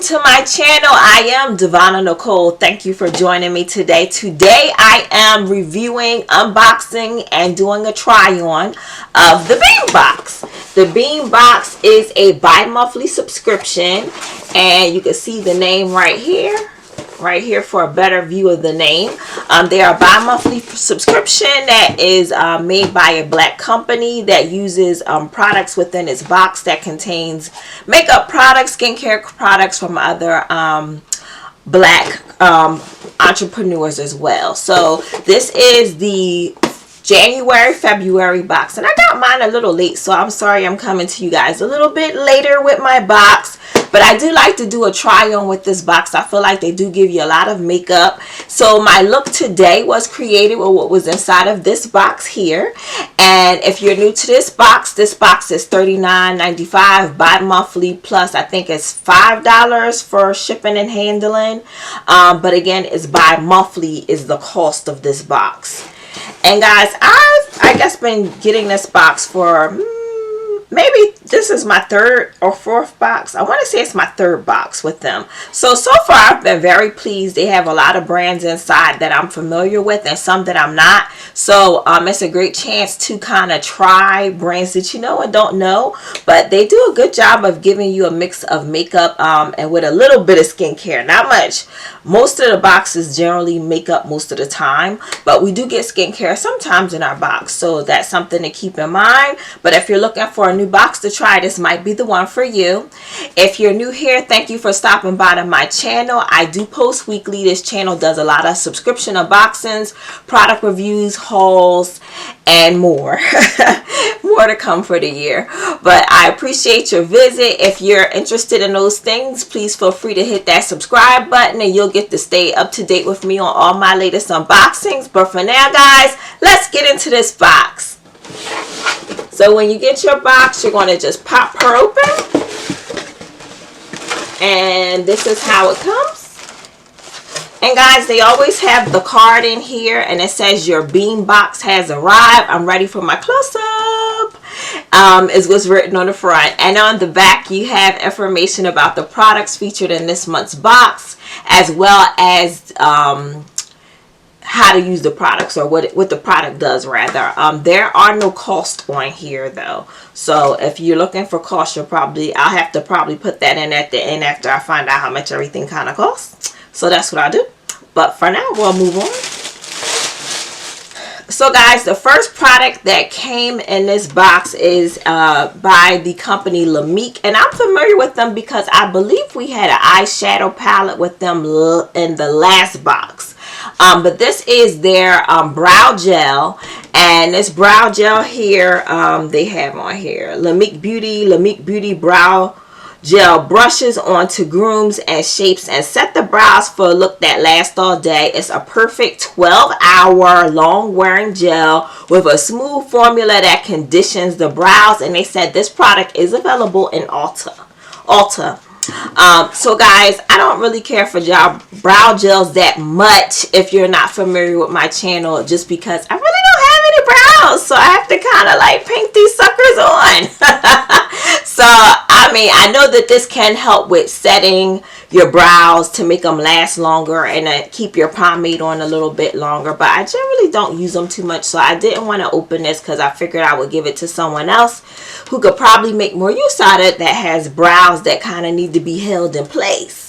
to my channel. I am Devonna Nicole. Thank you for joining me today. Today I am reviewing, unboxing, and doing a try-on of the Beem box. The Beem box is a bi-monthly subscription, and you can see the name right here for a better view of the name. They are a bi-monthly subscription that is made by a black company that uses products within its box that contains makeup products, skincare products from other black entrepreneurs as well. So this is the January, February box, and I got mine a little late, so I'm sorry I'm coming to you guys a little bit later with my box. But I do like to do a try on with this box. I feel like they do give you a lot of makeup. So my look today was created with what was inside of this box here. And if you're new to this box is $39.95 bi-monthly, plus I think it's $5 for shipping and handling. But again, it's bi-monthly is the cost of this box. And guys, I guess been getting this box for maybe this is my third or fourth box. I want to say it's my third box with them. So far I've been very pleased. They have a lot of brands inside that I'm familiar with and some that I'm not. So it's a great chance to kind of try brands that you know and don't know. But they do a good job of giving you a mix of makeup and with a little bit of skincare. Not much. Most of the boxes generally makeup most of the time. But we do get skincare sometimes in our box. So that's something to keep in mind. But if you're looking for a new box to try, this might be the one for you. If you're new here, thank you for stopping by to my channel. I do post weekly. This channel does a lot of subscription unboxings, product reviews, hauls, and more. More to come for the year. But I appreciate your visit. If you're interested in those things, please feel free to hit that subscribe button and you'll get to stay up to date with me on all my latest unboxings. But for now, guys, let's get into this box. So when you get your box, you're going to just pop her open. And this is how it comes. And guys, they always have the card in here and it says your Beem box has arrived. I'm ready for my close-up. Is what's written on the front. And on the back, you have information about the products featured in this month's box, as well as how to use the products, or what the product does rather. There are no costs on here though, so if you're looking for cost, I'll have to probably put that in at the end after I find out how much everything kind of costs. So that's what I'll do. But for now, we'll move on. So guys, the first product that came in this box is by the company Lamique, and I'm familiar with them because I believe we had an eyeshadow palette with them in the last box. But this is their brow gel, and this brow gel here, they have on here Lamique Beauty brow gel brushes onto grooms and shapes and set the brows for a look that lasts all day. It's a perfect 12-hour long wearing gel with a smooth formula that conditions the brows, and they said this product is available in Ulta. So guys, I don't really care for brow gels that much if you're not familiar with my channel, just because I really don't have any brows, so I have to kind of like paint these suckers on. So I mean, I know that this can help with setting your brows to make them last longer and keep your pomade on a little bit longer, but I generally don't use them too much, so I didn't want to open this because I figured I would give it to someone else who could probably make more use out of it, that has brows that kind of need to be held in place.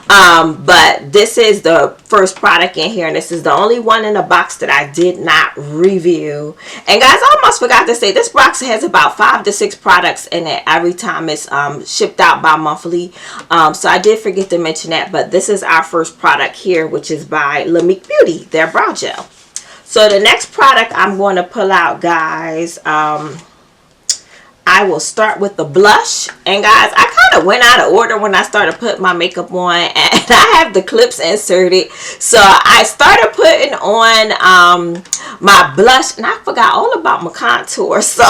But this is the first product in here, and this is the only one in the box that I did not review. And guys, I almost forgot to say, this box has about 5 to 6 products in it every time it's shipped out bi-monthly. So I did forget to mention that, but this is our first product here, which is by Lamique Beauty, their brow gel. So the next product I'm going to pull out, guys, I will start with the blush. And guys, I kind of went out of order when I started putting my makeup on, and I have the clips inserted. So I started putting on my blush, and I forgot all about my contour. So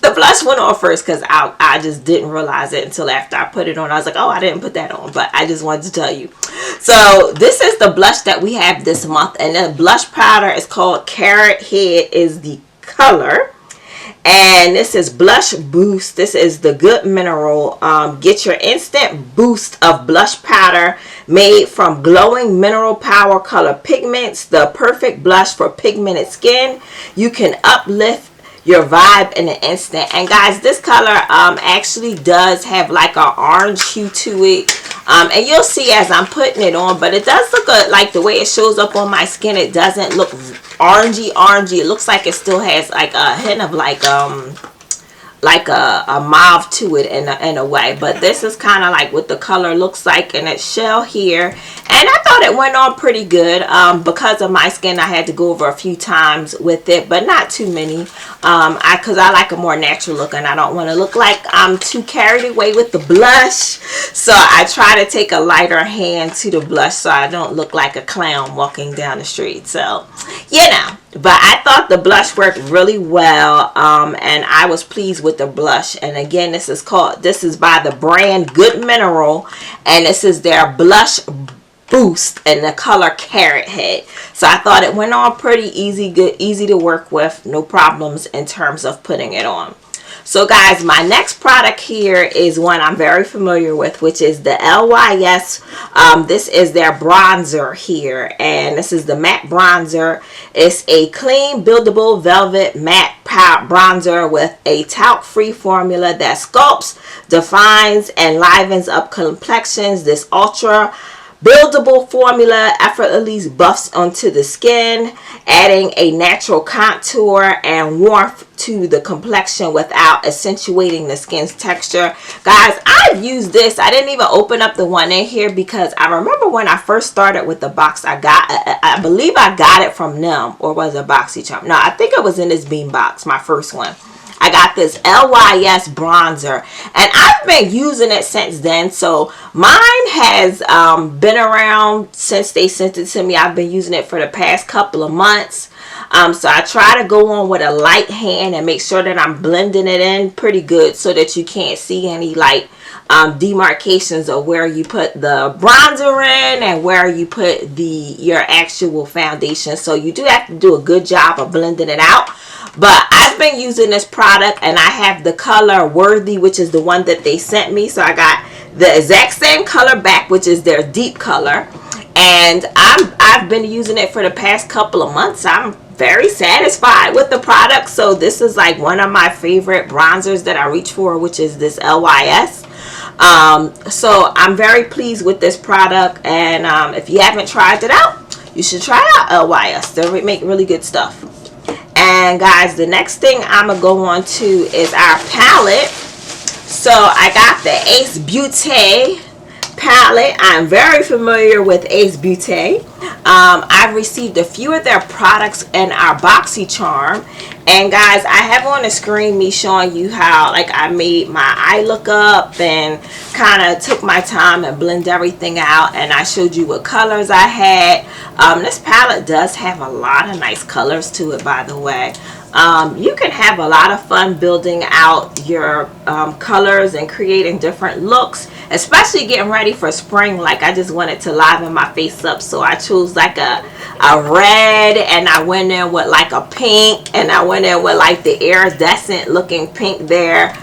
the blush went on first because I just didn't realize it until after I put it on. I was like, oh, I didn't put that on, but I just wanted to tell you. So this is the blush that we have this month, and the blush powder is called Carrot Head is the color. And this is Blush Boost. This is the Good Mineral. Get your instant boost of blush powder made from glowing mineral power color pigments. The perfect blush for pigmented skin. You can uplift your vibe in an instant. And guys, this color actually does have like an orange hue to it. And you'll see as I'm putting it on, but it does look like the way it shows up on my skin, it doesn't look orangey. It looks like it still has like a hint of like a mauve to it in a way. But this is kind of like what the color looks like in its shell here. And I thought it went on pretty good. Because of my skin, I had to go over a few times with it, but not too many. Because I like a more natural look, and I don't want to look like I'm too carried away with the blush. So I try to take a lighter hand to the blush so I don't look like a clown walking down the street. So, you know. But I thought the blush worked really well, and I was pleased with the blush. And again, this is by the brand Good Mineral, and this is their Blush Boost in the color Carrot Head. So I thought it went on pretty easy, good, easy to work with, no problems in terms of putting it on. So guys, my next product here is one I'm very familiar with, which is the LYS. This is their bronzer here, and this is the matte bronzer. It's a clean, buildable velvet matte bronzer with a talc-free formula that sculpts, defines, and livens up complexions. This ultra buildable formula effortlessly buffs onto the skin, adding a natural contour and warmth to the complexion without accentuating the skin's texture. Guys, I've used this. I didn't even open up the one in here because I remember when I first started with the box, I believe I got it from them, or was it BoxyCharm? No, I think it was in this Beem box, my first one. I got this LYS bronzer, and I've been using it since then. So mine has been around since they sent it to me. I've been using it for the past couple of months. So I try to go on with a light hand and make sure that I'm blending it in pretty good so that you can't see any like demarcations of where you put the bronzer in and where you put your actual foundation. So you do have to do a good job of blending it out. But I've been using this product, and I have the color Worthy, which is the one that they sent me. So I got the exact same color back, which is their deep color. And I've been using it for the past couple of months. I'm very satisfied with the product. So this is like one of my favorite bronzers that I reach for, which is this LYS. So I'm very pleased with this product. And if you haven't tried it out, you should try out LYS. They make really good stuff. And guys, the next thing I'm going to go on to is our palette. So I got the Ace Beauty palette. I'm very familiar with Ace Beauty. I've received a few of their products in our BoxyCharm. And guys, I have on the screen me showing you how like I made my eye look up and kind of took my time and blend everything out, and I showed you what colors I had. This palette does have a lot of nice colors to it, by the way. You can have a lot of fun building out your colors and creating different looks, especially getting ready for spring. Like I just wanted to liven my face up, so I chose like a red, and I went in with like a pink, and I went in with like the iridescent looking pink there,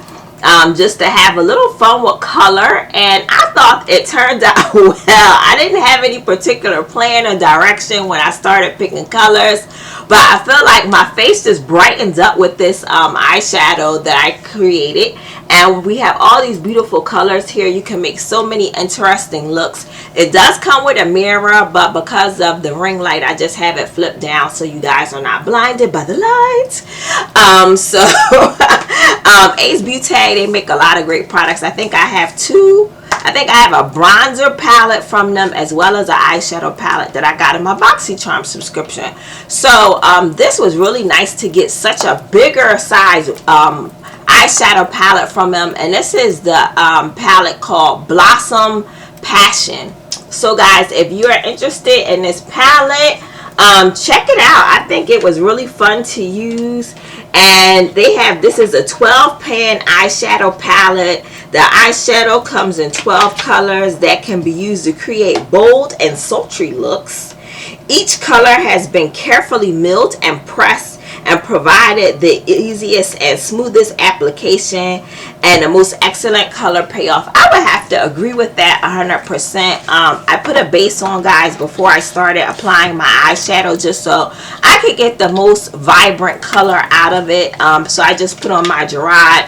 just to have a little fun with color. And I thought it turned out well. I didn't have any particular plan or direction when I started picking colors, but I feel like my face just brightens up with this eyeshadow that I created. And we have all these beautiful colors here. You can make so many interesting looks. It does come with a mirror, but because of the ring light, I just have it flipped down so you guys are not blinded by the lights. Ace Beauty, they make a lot of great products. I think I have a bronzer palette from them, as well as an eyeshadow palette that I got in my BoxyCharm subscription. So this was really nice to get such a bigger size eyeshadow palette from them. And this is the palette called Blossom Passion. So guys, if you are interested in this palette, check it out. I think it was really fun to use. And this is a 12 pan eyeshadow palette. The eyeshadow comes in 12 colors that can be used to create bold and sultry looks. Each color has been carefully milled and pressed and provided the easiest and smoothest application and the most excellent color payoff. I would have to agree with that 100%. I put a base on, guys, before I started applying my eyeshadow, just so I could get the most vibrant color out of it. So I just put on my Gerard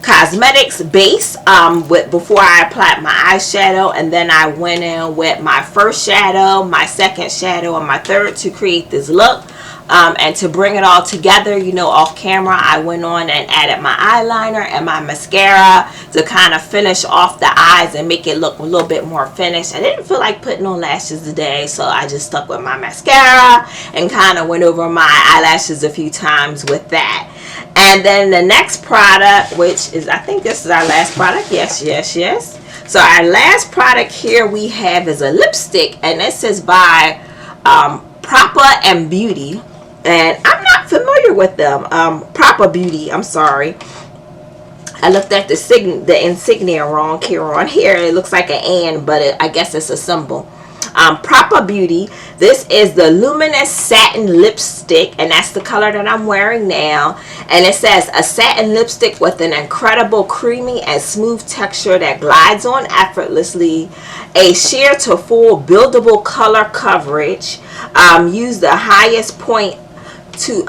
Cosmetics base before I applied my eyeshadow, and then I went in with my first shadow, my second shadow, and my third to create this look. And to bring it all together, you know, off camera, I went on and added my eyeliner and my mascara to kind of finish off the eyes and make it look a little bit more finished. I didn't feel like putting on lashes today, so I just stuck with my mascara and kind of went over my eyelashes a few times with that. And then the next product, which is, I think this is our last product. Yes. So our last product here we have is a lipstick, and this is by Proper and Beauty. And I'm not familiar with them. Proper Beauty, I'm sorry. I looked at the insignia wrong here on here. It looks like an and, but I guess it's a symbol. Proper Beauty. This is the Luminous Satin Lipstick, and that's the color that I'm wearing now. And it says, a satin lipstick with an incredible creamy and smooth texture that glides on effortlessly. A sheer to full buildable color coverage. Use the highest point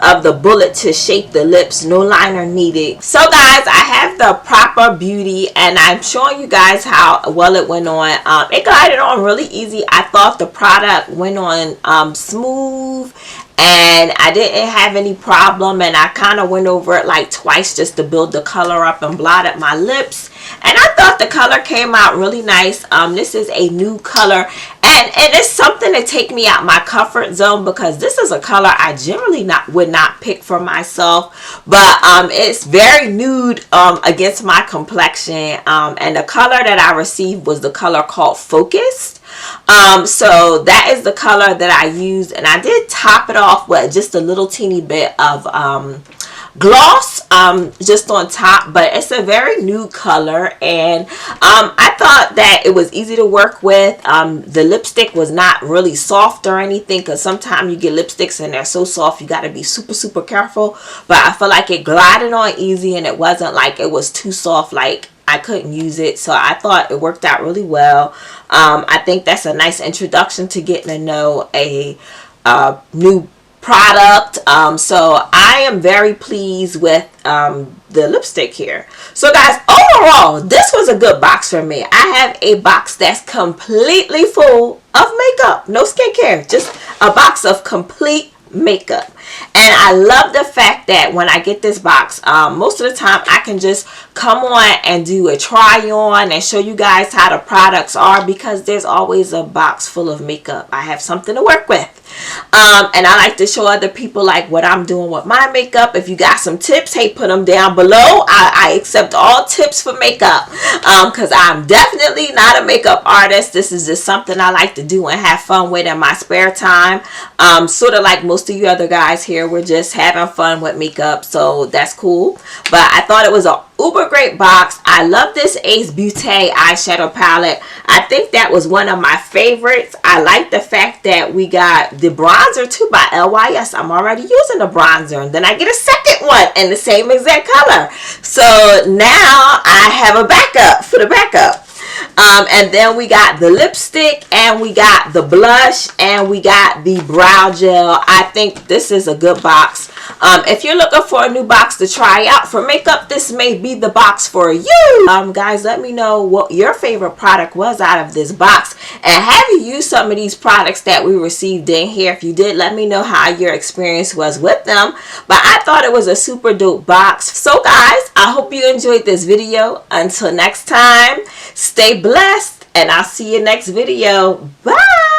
of the bullet to shape the lips. No liner needed. So guys, I have the Proper Beauty, and I'm showing you guys how well it went on. It glided on really easy. I thought the product went on smooth, and I didn't have any problem, and I kind of went over it like twice just to build the color up and blotted my lips, and I thought the color came out really nice. This is a new color, and it's something to take me out my comfort zone, because this is a color I generally would not pick for myself, but it's very nude against my complexion, and the color that I received was the color called Focused. So that is the color that I used, and I did top it off with just a little teeny bit of gloss just on top, but it's a very nude color, and I thought that it was easy to work with. The lipstick was not really soft or anything, because sometimes you get lipsticks and they're so soft you got to be super careful, but I feel like it glided on easy, and it wasn't like it was too soft like I couldn't use it. So I thought it worked out really well. I think that's a nice introduction to getting to know a new product. So I am very pleased with the lipstick here. So guys, overall, this was a good box for me. I have a box that's completely full of makeup. No skincare, just a box of complete makeup. And I love the fact that when I get this box, most of the time I can just come on and do a try on and show you guys how the products are, because there's always a box full of makeup. I have something to work with. And I like to show other people like what I'm doing with my makeup. If you got some tips, hey, put them down below. I accept all tips for makeup, because I'm definitely not a makeup artist. This is just something I like to do and have fun with in my spare time. Sort of like most of you other guys here, we're just having fun with makeup, so that's cool. But I thought it was a uber great box. I love this Ace Beauté eyeshadow palette. I think that was one of my favorites. I like the fact that we got the bronzer too by LYS. I'm already using the bronzer, and then I get a second one in the same exact color. So now I have a backup for the backup. And then we got the lipstick, and we got the blush, and we got the brow gel. I think this is a good box. If you're looking for a new box to try out for makeup, this may be the box for you. Guys, let me know what your favorite product was out of this box, and have you used some of these products that we received in here? If you did, let me know how your experience was with them. But I thought it was a super dope box. So guys, I hope you enjoyed this video. Until next time, stay blessed, and I'll see you next video. Bye.